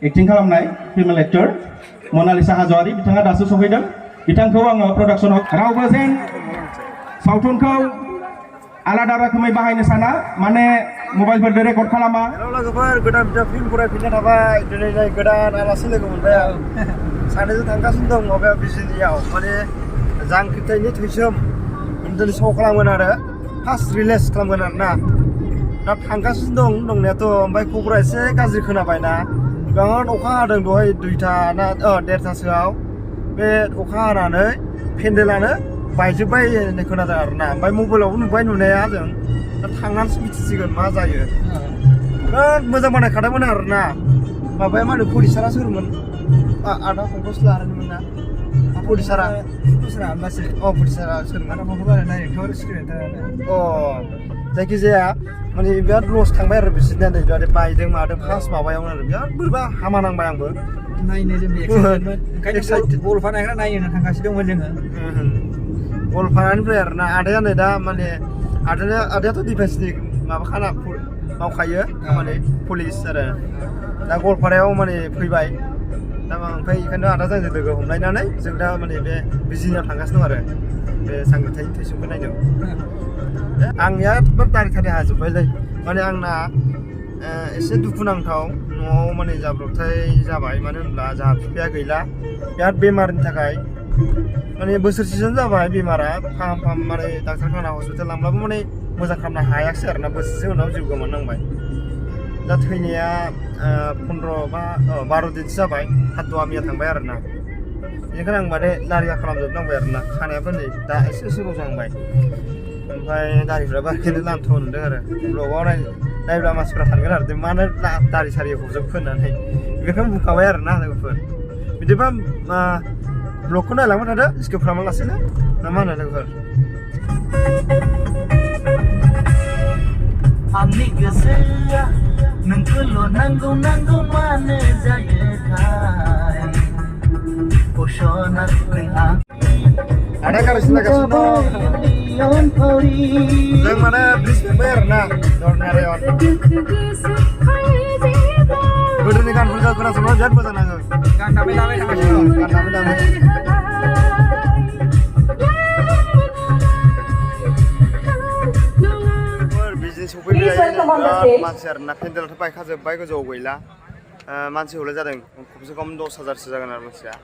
Acting खालामनाय female actor Manalisa हाज'वारि बिथाङा दासो सफैदों बिथांखौ आङो प्रडाक्सनाव रावबो जेन सावथुनखौ आलादा रोखोमै बाहायनो साना माने मबाइलफोरजों रेकर्ड खालामा। हेल' लोगोफोर गोदान बिजाब फिल्म फरायफिननो थाबाय दिनै नै गोदान आलासि लोगो मोनबाय आं सानैजों थांगासिनो दं माबायाव बिजिनियाव माने जांख्रिथायनि थैसोम दिनै श' खालामगोन आरो फार्स्ट रिलिज खालामगोन आरो ना दा थांगासिनो दं दंनायाथ' ओमफ्राय खबरा एसे गाज्रि खोनाबायना बिराद अखा हादों दहाय 2टा ना 1:30सोआव बे अखा हानानै पेन्डेलानो बायजोब्बाय होननाय खोनादों आरो ना ओमफ्राय मबाइलावबो नुबाय नुनाया जों दा थांनानैसो मिथिसिगोन मा जायो बिराद मोजां बानायखादोंमोन आरो ना माबाया मा होनो प्रडिउसारा सोरमोन आदा फंकस लाहारिमोन ना प्रडिउसारा प्रडिउसारा सोरमोन जायखिजाया माने बिराद लस थांबाय आरो बिसोरना नै बिराद बायदों मादों फार्स्ट माबायावनो आरो बिराद बोरैबा हामा नांबाय आंबो नायनो जों एक्साइटेड गलफा नायग्रा नायनो थांगासिनो दंमोन जोङो गलपारानिफ्राय आरो ना आदाया नै दा माने आदायाथ' डिफेन्सनि माबाखाना मावखायो माने पुलिस आरो दा गलपारायाव माने फैबाय दा ओमफ्राय बेखायनो आदाजों जों लोगो हमलायनानै जों दा माने बे बिजिनियाव थांगासिनो दं आरो बे जांख्रिथायनि थैसोमखौ नायनो आंनिया एकदम दारि थारि हाजोब्बायलै माने आंना एसे दुखुनांथाव न'आव माने जाब्रबथाय जाबाय मानो होनब्ला जोंहा बिफाया गैला बिराद बेमारनि थाखाय माने बोसोरसेसो जाबाय बेमारा फाहाम माने डाक्टारखाना हस्पिटाल लांब्लाबो माने मोजां खालामनो हायाखिसै आरो ना बोसोरसे उनाव जिउ गोमानांबाय दा थैनाया 15 बा 12 दिनसो जाबाय हातुवामिया थांबाय आरो ना बेनिखायनो आं माने दारिया खालामजोबनांबाय आरो ना खानायाबो नै दा एसे रजहांबाय ओमफ्राय दारिफ्राबो आखिनो लान्थ' नुदों आरो ब्लगाव नायब्ला मानसिफ्रा सानगोन आरो मानो दारि सारि हजोबखो होननानै बेखौनो बुंखाबाय आरो ना लोगोफोर बिदिबा ब्लगखौ नायलांबाय थादो स्किप खालामालासिनो ना मा होनो लोगोफोर आंनि गोसोआ नोंखौल' नांगौ नांगौ मानो जायोथाय बसनाखै आं आदा गारिसिन लागासिनो दं जों माने ब्रिज फैबाय आरो ना दरनारायाव गोदोनि गानफोरखौ खोनासंनो बिराद मोजां नाङो गान दामै दामै थांगासिनो दं गान दामै दामै बिजनेस सफैबाय बिराद मानसि आरो ना पेन्डेलाथ' बायखाजोब्बाय गोजौआव गैला मानसि हले जादों खमसे खम 10,000सो जागोन आरो मानसिया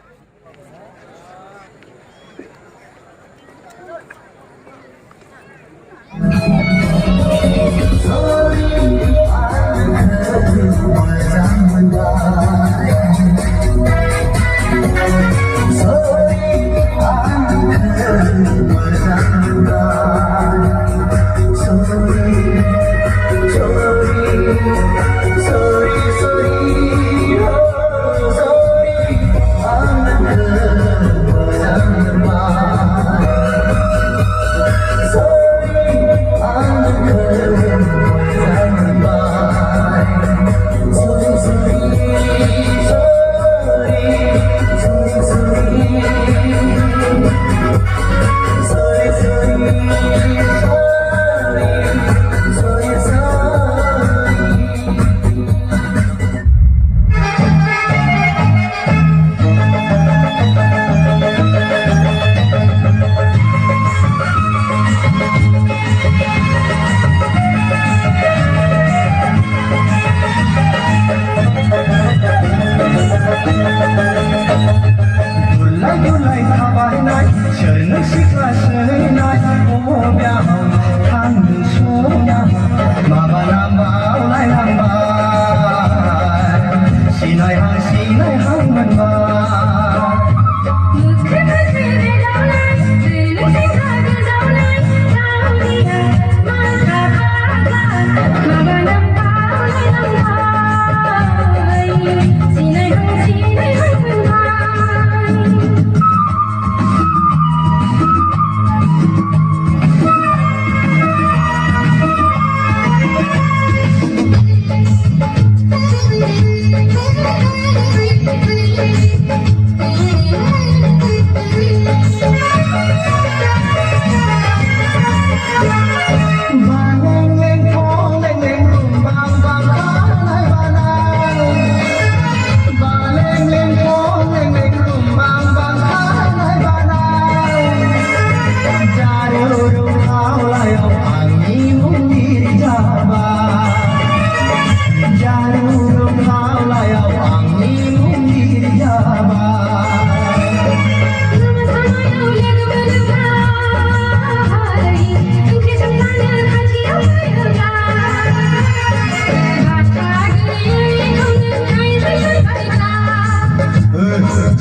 Thank you.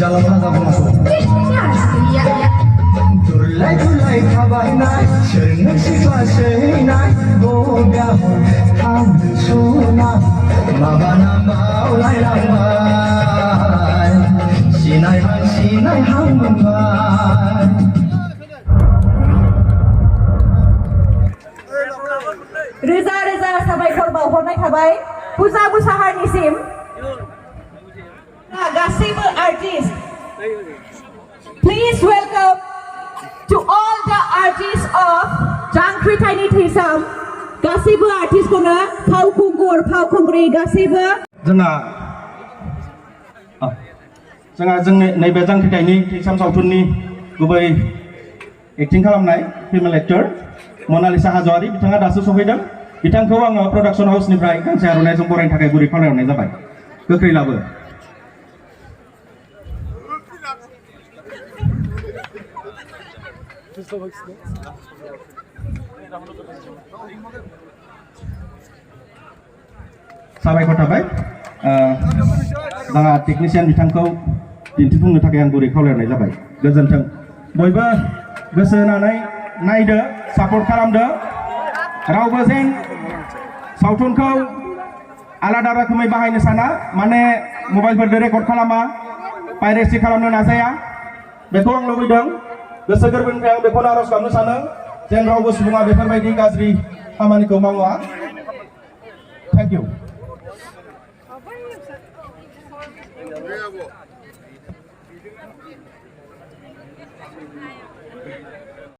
dalam hadapan masuk. Tulai kabarnai, senang sifat senai, boga ham suna, mabana maulai lambai, sinai ham lambai. रोजा साबायखर बावहरनाय थाबाय फुजा मुसाहारनिसिम गासैबो artist please welcome to all the artist of जांख्रिथायनि थैसाम गासैबो आर्टिस्टखौनो फावखुंगुर फावखुंग्रि गासैबो जोंनि नैबे जांख्रिथायनि थैसाम सावथुननि गुबै एक्टिं खालामनाय फिमेल एक्टर मनालिसा हाजवारि बिथाङा दासो सफैदों बिथांखौ आङो प्रडाक्शन हाउसनिफ्राय गांसे आर'नाइजों बरायनो थाखाय गुरै खावलायहरनाय जाबाय गोख्रै लाबो साबायखर थाबाय जोंहा टेकनिशियान बिथांखौ दिन्थिफुंनो थाखाय आं गुरै खावलायहरनाय जाबाय गोजोन्थों बयबो गोसो होनानै नायदो सापर्ट खालामदो रावबो जेन सावथुनखौ आलादा रोखोमै बाहायनो साना माने मबाइलफोरजों रेकर्ड खालामा पाइरेसि खालामनो नाजाया बेखौ आं लुबैदों गोसो गोरबोनिफ्राय आं बेखौनो आर'ज गाबनो सानो जेन रावबो सुबुङा बेफोरबायदि गाज्रि खामानिखौ मावा थेंक इउ Bravo.